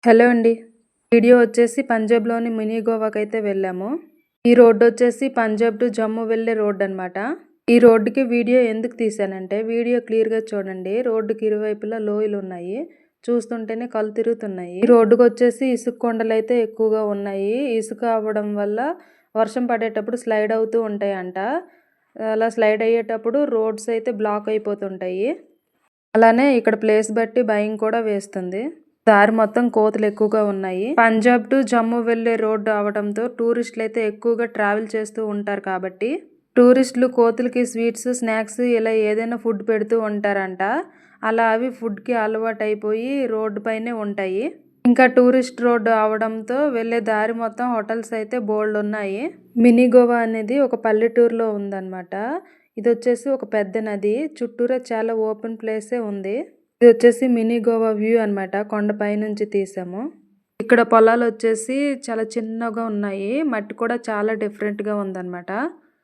Hello అండి. Video వచ్చేసి పంజాబ్‌లోని మినీ గోవాకైతే వెళ్ళాము. ఈ రోడ్డు వచ్చేసి పంజాబ్ టు జమ్మూ వెళ్ళే రోడ్డు అనమాట. ఈ రోడ్డుకి వీడియో ఎందుకు తీశానంటే వీడియో క్లియర్‌గా చూడండి. రోడ్డుకి ఇరువైపులా లోయలు ఉన్నాయి. చూస్తుంటేనే కళ్ళు తిరుగుతున్నాయి. ఈ రోడ్డుకి వచ్చేసి ఇసుక కొండలైతే ఎక్కువగా ఉన్నాయి. ఇసుక అవ్వడం వల్ల వర్షం పడేటప్పుడు స్లైడ్ అవుతూ ఉంటాయంట. అలా స్లైడ్ అయ్యేటప్పుడు రోడ్స్ అయితే బ్లాక్ అయిపోతుంటాయి. అలానే ఇక్కడ ప్లేస్ బట్టి భయం కూడా వేస్తుంది. దారి మొత్తం కోతులు ఎక్కువగా ఉన్నాయి. పంజాబ్ టు జమ్మూ వెళ్లే రోడ్డు అవడంతో టూరిస్టులు అయితే ఎక్కువగా ట్రావెల్ చేస్తూ ఉంటారు కాబట్టి టూరిస్టులు కోతులకి స్వీట్స్, స్నాక్స్ ఇలా ఏదైనా ఫుడ్ పెడుతూ ఉంటారంట. అలా అవి ఫుడ్కి అలవాటు అయిపోయి రోడ్డు పైనే ఉంటాయి. ఇంకా టూరిస్ట్ రోడ్డు అవడంతో వెళ్లే దారి మొత్తం హోటల్స్ అయితే బోల్డ్ ఉన్నాయి. మినీ గోవా అనేది ఒక పల్లెటూరులో ఉందన్నమాట. ఇది వచ్చేసి ఒక పెద్ద నది, చుట్టూరా చాలా ఓపెన్ ప్లేసే ఉంది. ఇది వచ్చేసి మినీ గోవా వ్యూ అనమాట. కొండపై నుంచి తీసాము. ఇక్కడ పొలాలు వచ్చేసి చాలా చిన్నగా ఉన్నాయి. మట్టి కూడా చాలా డిఫరెంట్గా ఉందన్నమాట.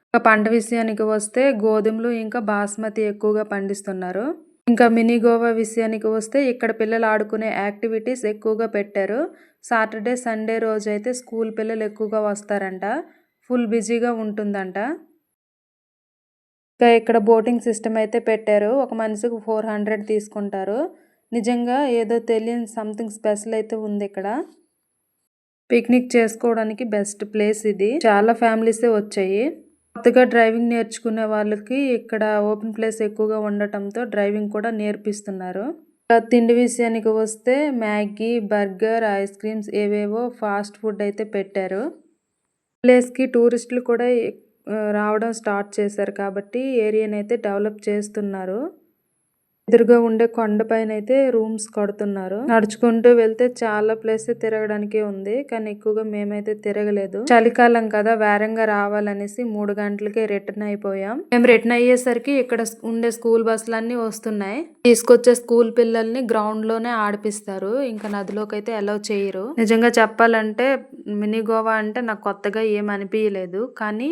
ఇంకా పంట విషయానికి వస్తే గోధుమలు ఇంకా బాస్మతి ఎక్కువగా పండిస్తున్నారు. ఇంకా మినీ గోవా విషయానికి వస్తే ఇక్కడ పిల్లలు ఆడుకునే యాక్టివిటీస్ ఎక్కువగా పెట్టారు. సాటర్డే, సండే రోజు అయితే స్కూల్ పిల్లలు ఎక్కువగా వస్తారంట. ఫుల్ బిజీగా ఉంటుందంట. ఇంకా ఇక్కడ బోటింగ్ సిస్టమ్ అయితే పెట్టారు. ఒక మనిషికి 400 తీసుకుంటారు. నిజంగా ఏదో తెలియని సంథింగ్ స్పెషల్ అయితే ఉంది ఇక్కడ. పిక్నిక్ చేసుకోవడానికి బెస్ట్ ప్లేస్ ఇది. చాలా ఫ్యామిలీసే వచ్చాయి. కొత్తగా డ్రైవింగ్ నేర్చుకునే వాళ్ళకి ఇక్కడ ఓపెన్ ప్లేస్ ఎక్కువగా ఉండటంతో డ్రైవింగ్ కూడా నేర్పిస్తున్నారు. తిండి విషయానికి వస్తే మ్యాగీ, బర్గర్, ఐస్ క్రీమ్స్ ఏవేవో ఫాస్ట్ ఫుడ్ అయితే పెట్టారు. ప్లేస్కి టూరిస్టులు కూడా రావడం స్టార్ట్ చేశారు కాబట్టి ఏరియాని అయితే డెవలప్ చేస్తున్నారు. ఎదురుగా ఉండే కొండ పైన అయితే రూమ్స్ కడుతున్నారు. నడుచుకుంటూ వెళ్తే చాలా ప్లేస్ తిరగడానికి ఉంది. కానీ ఎక్కువగా మేమైతే తిరగలేదు. చలికాలం కదా, వేరంగా రావాలనేసి 3 గంటలకే రిటర్న్ అయిపోయాం. మేము రిటర్న్ అయ్యేసరికి ఇక్కడ ఉండే స్కూల్ బస్సులన్నీ వస్తున్నాయి. తీసుకొచ్చే స్కూల్ పిల్లల్ని గ్రౌండ్ లోనే ఆడిపిస్తారు. ఇంకా నదిలోకి అయితే అలౌ చేయరు. నిజంగా చెప్పాలంటే మినీ గోవా అంటే నాకు కొత్తగా ఏం అనిపించలేదు. కానీ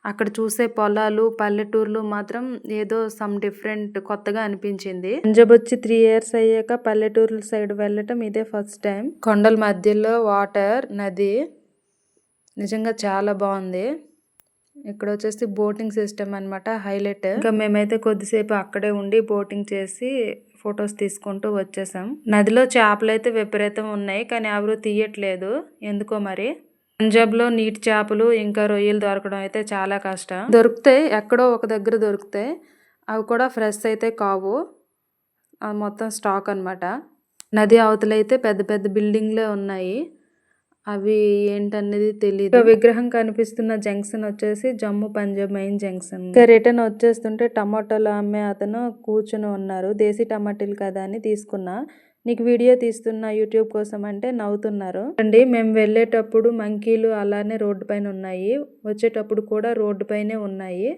అక్కడ చూసే పొలాలు, పల్లెటూర్లు మాత్రం ఏదో సమ్ డిఫరెంట్ కొత్తగా అనిపించింది. పంజాబ్ వచ్చి 3 years అయ్యాక పల్లెటూర్ల సైడ్ వెళ్ళటం ఇదే ఫస్ట్ టైం. కొండల మధ్యలో వాటర్, నది నిజంగా చాలా బాగుంది. ఇక్కడ వచ్చేసి బోటింగ్ సిస్టమ్ అనమాట హైలైట్. ఇంకా మేమైతే కొద్దిసేపు అక్కడే ఉండి బోటింగ్ చేసి ఫొటోస్ తీసుకుంటూ వచ్చేసాం. నదిలో చేపలు అయితే విపరీతం ఉన్నాయి. కానీ ఎవరు తీయట్లేదు ఎందుకో మరి. పంజాబ్ లో నీటి చేపలు ఇంకా రొయ్యలు దొరకడం అయితే చాలా కష్టం. దొరుకుతాయి, ఎక్కడో ఒక దగ్గర దొరుకుతాయి. అవి కూడా ఫ్రెష్ అయితే కావు. మొత్తం స్టాక్ అనమాట. నది అవతలైతే పెద్ద పెద్ద బిల్డింగ్లే ఉన్నాయి. అవి ఏంటనేది తెలియదు. విగ్రహం కనిపిస్తున్న జంక్షన్ వచ్చేసి జమ్మూ పంజాబ్ మెయిన్ జంక్షన్. ఇంకా రిటర్న్ వచ్చేస్తుంటే టమాటోలు అమ్మే అతను కూర్చుని ఉన్నారు. దేశీ టమాటాలు కదా అని తీసుకున్నా. నీకు వీడియో తీస్తున్న యూట్యూబ్ కోసం అంటే నవ్వుతున్నారు అండి. మేము వెళ్ళేటప్పుడు మంకీలు అలానే రోడ్డు పైన ఉన్నాయి. వచ్చేటప్పుడు కూడా రోడ్డు పైనే ఉన్నాయి.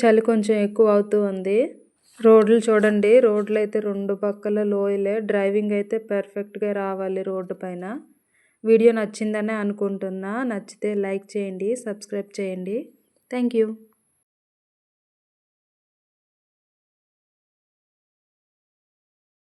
చలి కొంచెం ఎక్కువ అవుతూ ఉంది. రోడ్లు చూడండి. రోడ్లు అయితే 2 పక్కల లోయలే. డ్రైవింగ్ అయితే పర్ఫెక్ట్గా రావాలి రోడ్డు పైన. వీడియో నచ్చిందనే అనుకుంటున్నా. నచ్చితే లైక్ చేయండి, సబ్స్క్రైబ్ చేయండి. Thank you.